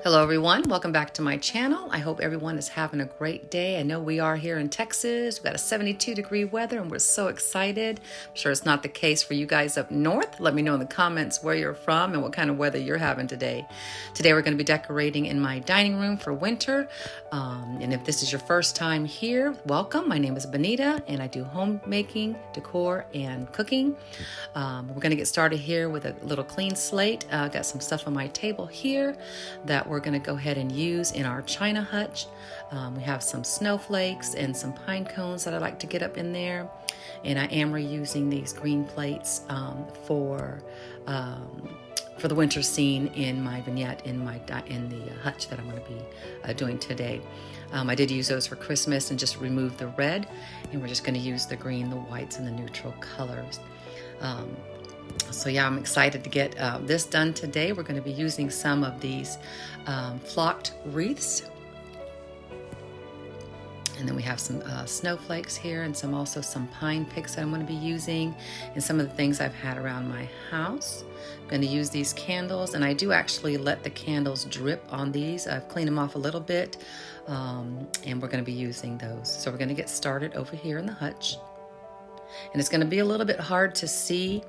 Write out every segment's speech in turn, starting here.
Hello everyone, welcome back to my channel. I hope everyone is having a great day. I know we are here in Texas. We've got a 72-degree weather and we're so excited. I'm sure it's not the case for you guys up north. Let me know in the comments where you're from and what kind of weather you're having today. Today we're going to be decorating in my dining room for winter. And if this is your first time here, welcome. My name is Benita and I do homemaking, decor, and cooking. We're going to get started here with a little clean slate. Got some stuff on my table here that we're going to go ahead and use in our China hutch. We have some snowflakes and some pine cones that I like to get up in there. And I am reusing these green plates for the winter scene in my vignette in the hutch that I'm going to be doing today. I did use those for Christmas and just remove the red, and we're just going to use the green, the whites, and the neutral colors. So yeah, I'm excited to get this done today. We're going to be using some of these flocked wreaths. And then we have some snowflakes here and also some pine picks that I'm going to be using, and some of the things I've had around my house. I'm going to use these candles, and I do actually let the candles drip on these. I've cleaned them off a little bit, and we're going to be using those. So we're going to get started over here in the hutch. And it's going to be a little bit hard to see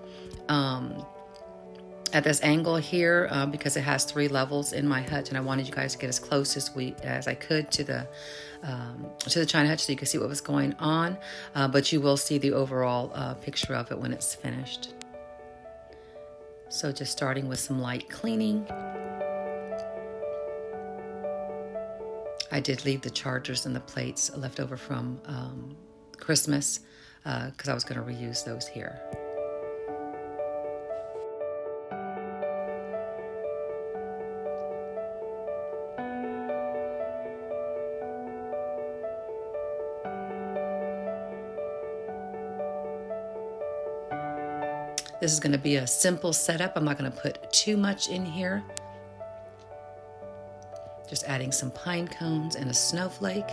at this angle here because it has 3 levels in my hutch, and I wanted you guys to get as close as I could to the China hutch so you can see what was going on, but you will see the overall picture of it when it's finished. So just starting with some light cleaning. I did leave the chargers and the plates left over from Christmas because I was going to reuse those here. This is going to be a simple setup. I'm not going to put too much in here. Just adding some pine cones and a snowflake.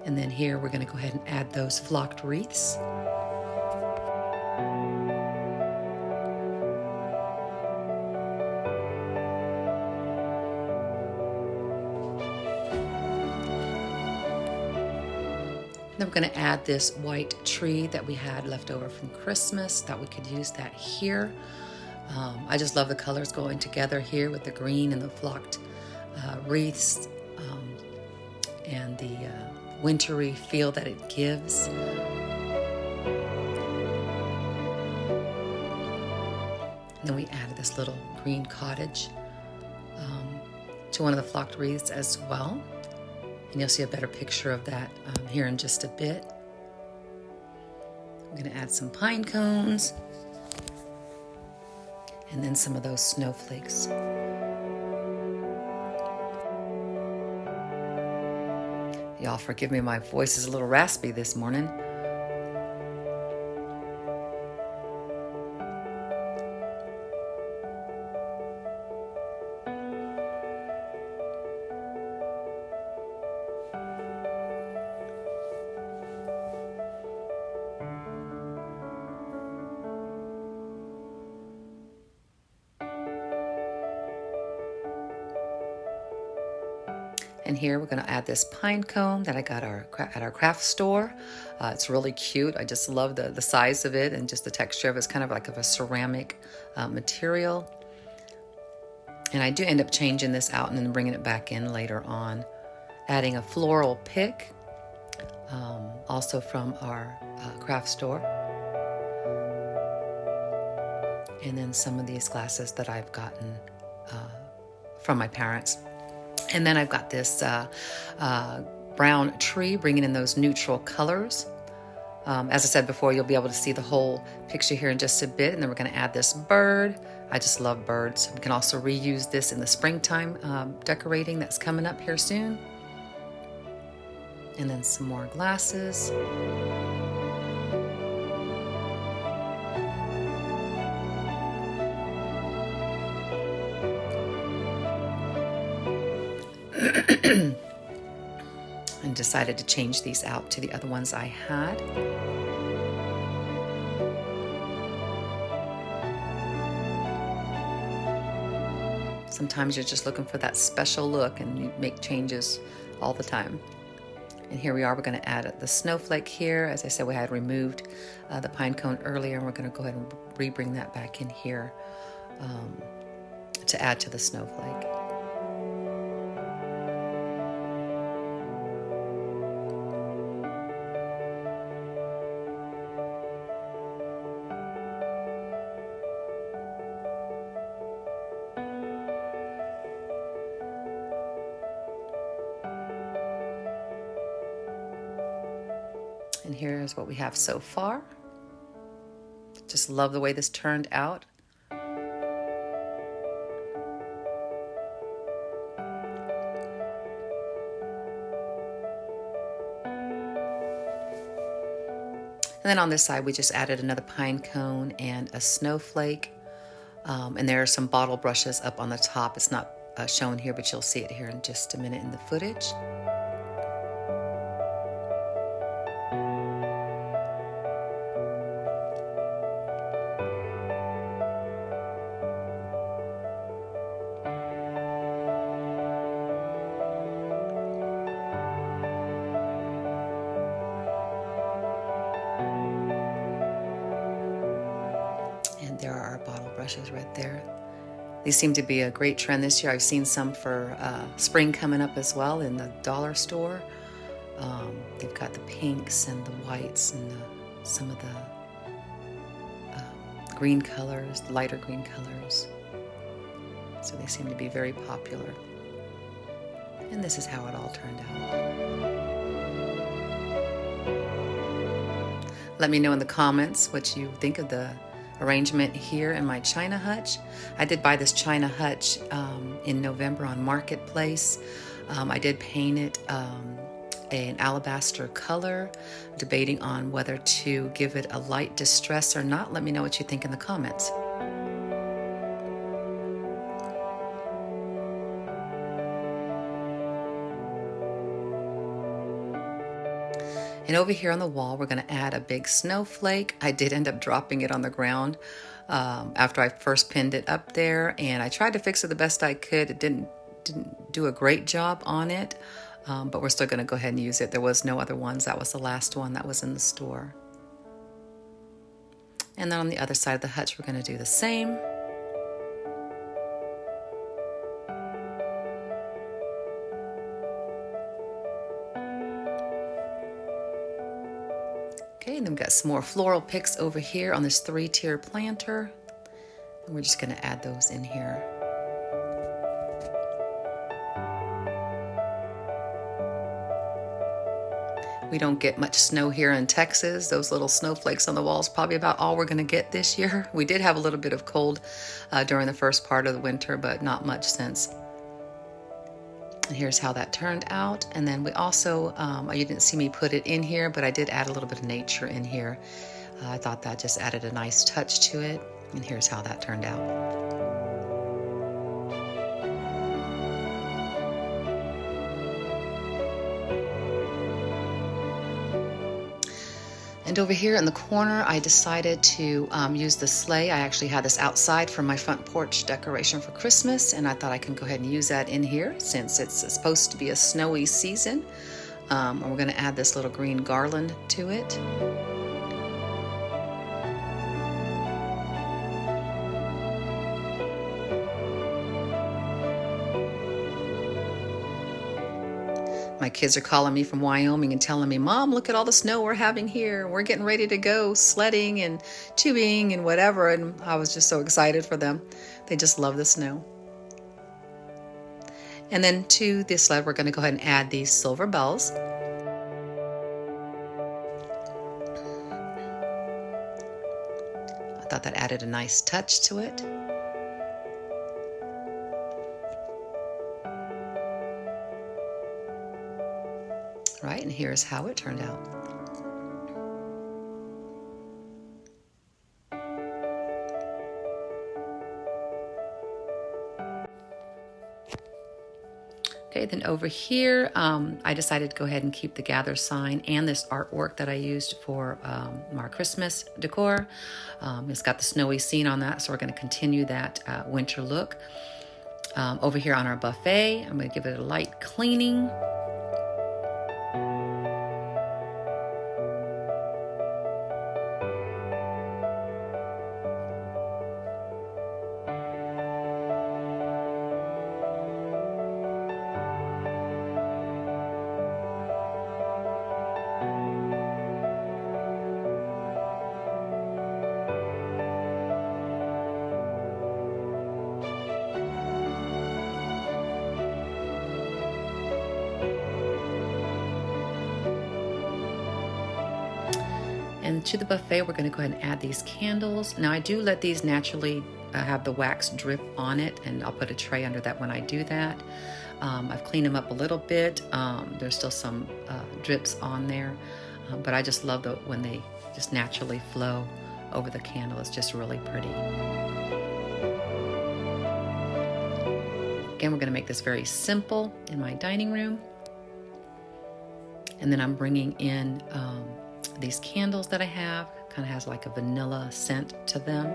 And then here we're going to go ahead and add those flocked wreaths. Then we're going to add this white tree that we had left over from Christmas. Thought we could use that here. I just love the colors going together here with the green and the flocked wreaths and the wintry feel that it gives. And then we added this little green cottage to one of the flocked wreaths as well. And you'll see a better picture of that here in just a bit. I'm going to add some pine cones and then some of those snowflakes. Y'all forgive me, my voice is a little raspy this morning. And here we're going to add this pine cone that I got at our craft store. It's really cute. I just love the size of it and just the texture of it. It's kind of like a ceramic material. And I do end up changing this out and then bringing it back in later on. Adding a floral pick, also from our craft store. And then some of these glasses that I've gotten from my parents. And then I've got this brown tree, bringing in those neutral colors. As I said before, you'll be able to see the whole picture here in just a bit. And then we're going to add this bird. I just love birds. We can also reuse this in the springtime decorating that's coming up here soon. And then some more glasses. and decided to change these out to the other ones I had. Sometimes you're just looking for that special look and you make changes all the time. And here we are, we're going to add the snowflake here. As I said, we had removed the pine cone earlier, and we're going to go ahead and re-bring that back in here to add to the snowflake. And here's what we have so far. Just love the way this turned out. And then on this side, we just added another pine cone and a snowflake. And there are some bottle brushes up on the top. It's not shown here, but you'll see it here in just a minute in the footage. There are our bottle brushes right there. These seem to be a great trend this year. I've seen some for spring coming up as well in the dollar store. They've got the pinks and the whites and some of the green colors, lighter green colors. So they seem to be very popular. And this is how it all turned out. Let me know in the comments what you think of the arrangement here in my China Hutch. I did buy this China Hutch in November on Marketplace. I did paint it an alabaster color, debating on whether to give it a light distress or not. Let me know what you think in the comments. And over here on the wall, we're going to add a big snowflake. I did end up dropping it on the ground after I first pinned it up there, and I tried to fix it the best I could. It didn't do a great job on it, but we're still going to go ahead and use it. There was no other ones. That was the last one that was in the store. And then on the other side of the hutch, we're going to do the same. Okay, and then we've got some more floral picks over here on this 3-tier planter. And we're just going to add those in here. We don't get much snow here in Texas. Those little snowflakes on the walls probably about all we're going to get this year. We did have a little bit of cold during the first part of the winter, but not much since. And here's how that turned out. And then we also, you didn't see me put it in here, but I did add a little bit of nature in here. I thought that just added a nice touch to it. And here's how that turned out. And over here in the corner, I decided to use the sleigh. I actually had this outside for my front porch decoration for Christmas, and I thought I can go ahead and use that in here since it's supposed to be a snowy season. And we're going to add this little green garland to it. My kids are calling me from Wyoming and telling me, Mom, look at all the snow we're having here. We're getting ready to go sledding and tubing and whatever. And I was just so excited for them. They just love the snow. And then to this sled, we're going to go ahead and add these silver bells. I thought that added a nice touch to it. Right, and here's how it turned out. Okay, Okay, then over here, I decided to go ahead and keep the gather sign and this artwork that I used for our Christmas decor. It's got the snowy scene on that, so we're going to continue that winter look. Over here on our buffet, I'm going to give it a light cleaning. And to the buffet, we're going to go ahead and add these candles. Now, I do let these naturally have the wax drip on it, and I'll put a tray under that when I do that. I've cleaned them up a little bit. There's still some drips on there, but I just love when they just naturally flow over the candle. It's just really pretty. Again, we're going to make this very simple in my dining room. And then I'm bringing in these candles that I have. Kind of has like a vanilla scent to them.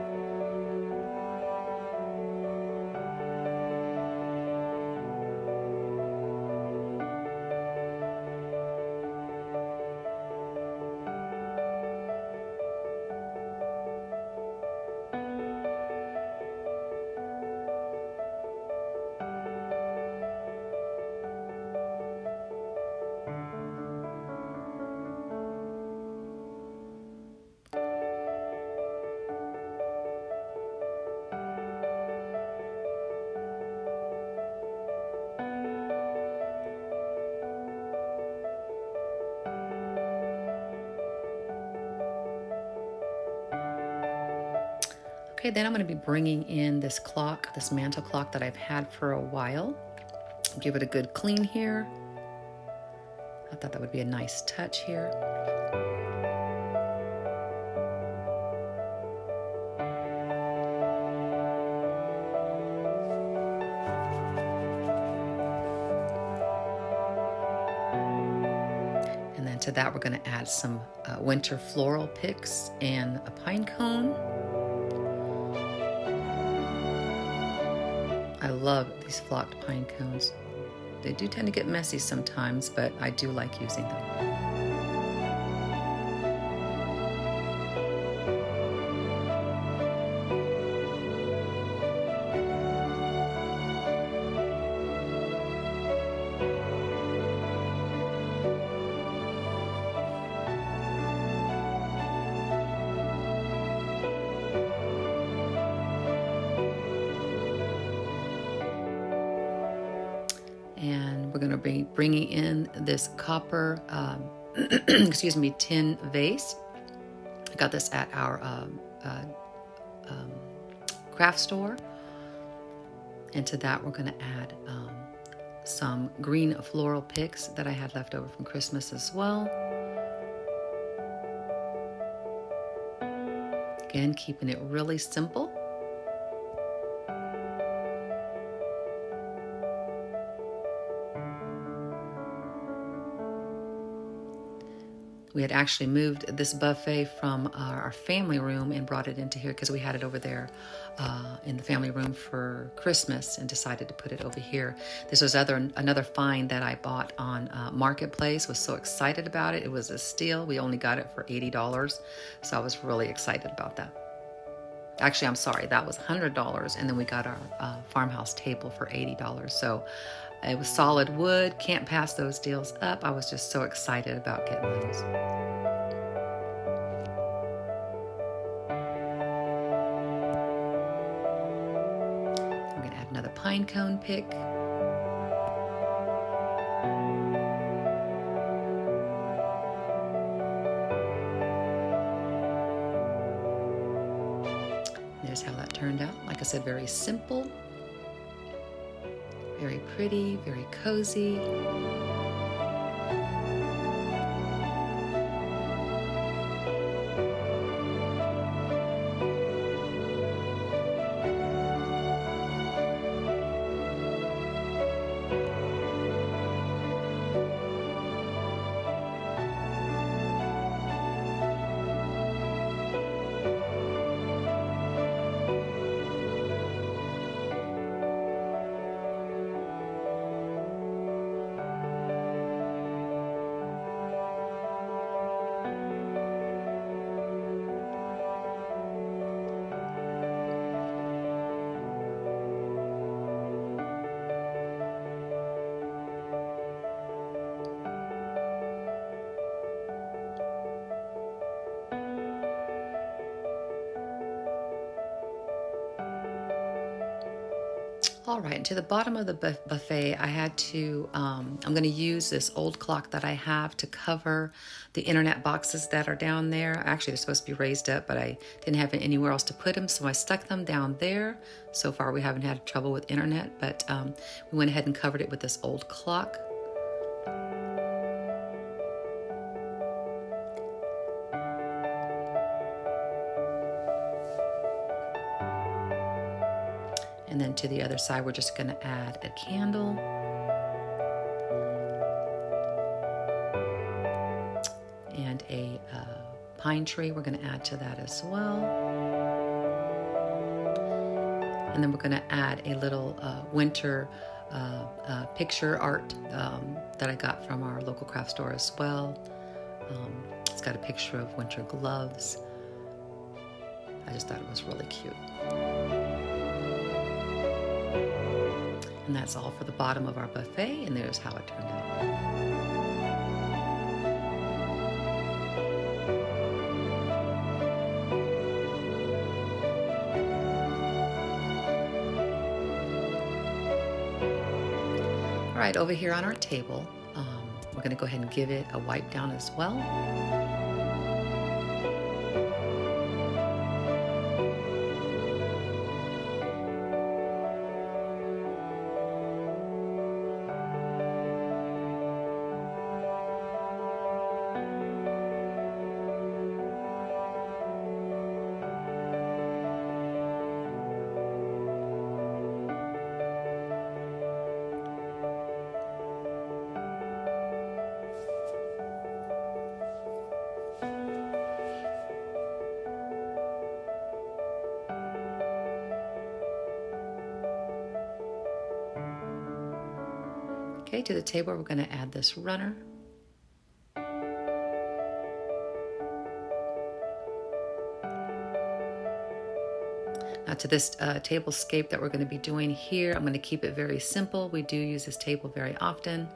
Okay, then I'm going to be bringing in this clock, this mantle clock that I've had for a while. Give it a good clean here. I thought that would be a nice touch here. And then to that, we're going to add some winter floral picks and a pine cone. I love these flocked pine cones. They do tend to get messy sometimes, but I do like using them. And we're going to be bringing in this copper, excuse me, tin vase. I got this at our craft store. And to that, we're going to add some green floral picks that I had left over from Christmas as well. Again, keeping it really simple. We had actually moved this buffet from our family room and brought it into here because we had it over there in the family room for Christmas and decided to put it over here. This was another find that I bought on Marketplace. Was so excited about it. It was a steal. We only got it for $80, so I was really excited about that. Actually, I'm sorry, that was $100, and then we got our farmhouse table for $80. So it was solid wood. Can't pass those deals up. I was just so excited about getting those. I'm going to add another pine cone pick. There's how that turned out. Like I said, very simple. Very pretty, very cozy. All right, and to the bottom of the buffet, I had to, I'm going to use this old clock that I have to cover the internet boxes that are down there. Actually, they're supposed to be raised up, but I didn't have anywhere else to put them, so I stuck them down there. So far, we haven't had trouble with internet, but we went ahead and covered it with this old clock. And then to the other side, we're just going to add a candle. And a pine tree we're going to add to that as well. And then we're going to add a little winter picture art that I got from our local craft store as well. It's got a picture of winter gloves. I just thought it was really cute. And that's all for the bottom of our buffet, and there's how it turned out. All right, over here on our table, we're going to go ahead and give it a wipe down as well. Okay, to the table, we're going to add this runner. Now to this tablescape that we're going to be doing here, I'm going to keep it very simple. We do use this table very often.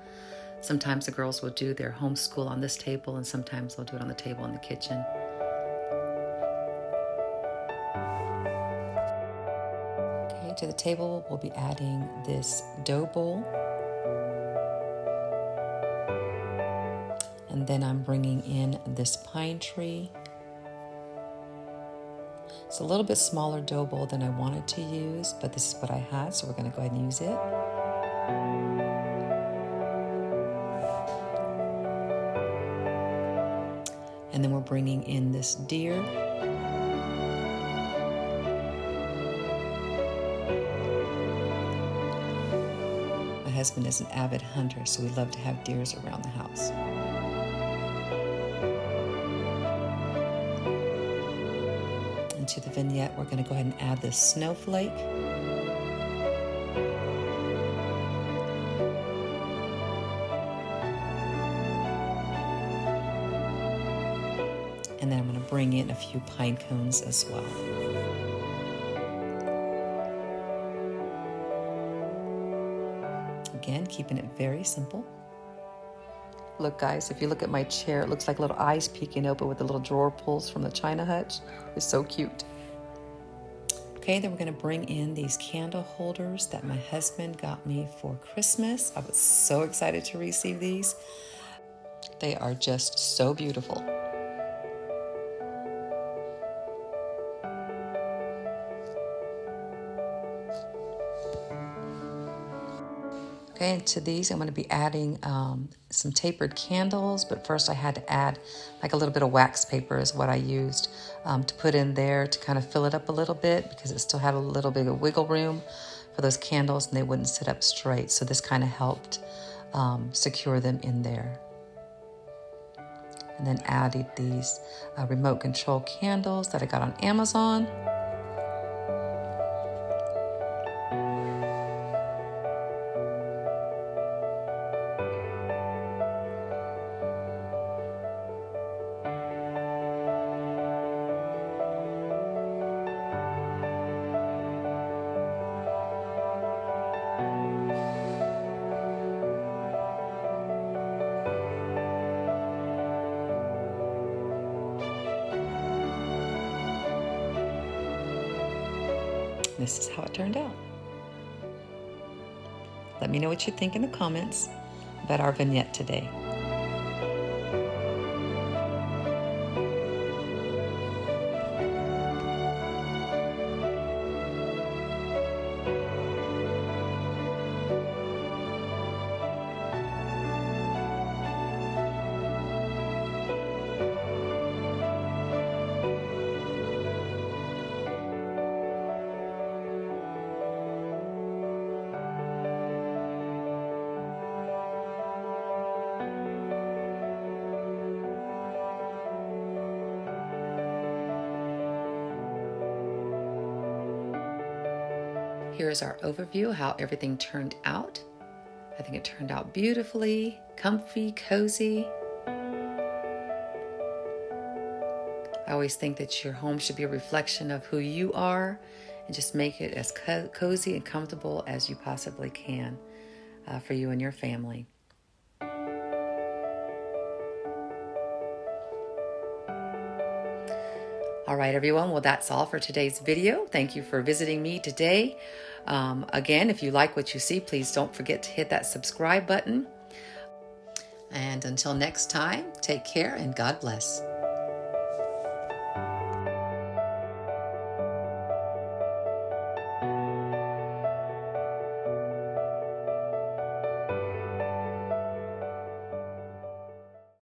Sometimes the girls will do their homeschool on this table, and sometimes they'll do it on the table in the kitchen. Okay, to the table, we'll be adding this dough bowl. And then I'm bringing in this pine tree. It's a little bit smaller dough bowl than I wanted to use, but this is what I had, so we're going to go ahead and use it. And then we're bringing in this deer. My husband is an avid hunter, so we love to have deers around the house. To the vignette, we're going to go ahead and add this snowflake. And then I'm going to bring in a few pine cones as well. Again, keeping it very simple. Look, guys, if you look at my chair, it looks like little eyes peeking open with the little drawer pulls from the China Hutch. It's so cute. Okay, then we're going to bring in these candle holders that my husband got me for Christmas. I was so excited to receive these. They are just so beautiful. Okay, and to these, I'm going to be adding some tapered candles, but first I had to add like a little bit of wax paper is what I used to put in there to kind of fill it up a little bit because it still had a little bit of wiggle room for those candles and they wouldn't sit up straight. So this kind of helped secure them in there. And then added these remote control candles that I got on Amazon. This is how it turned out. Let me know what you think in the comments about our vignette today. Here's our overview of how everything turned out. I think it turned out beautifully, comfy, cozy. I always think that your home should be a reflection of who you are, and just make it as cozy and comfortable as you possibly can for you and your family. All right, everyone. Well, that's all for today's video. Thank you for visiting me today. Again, if you like what you see, please don't forget to hit that subscribe button. And until next time, take care and God bless.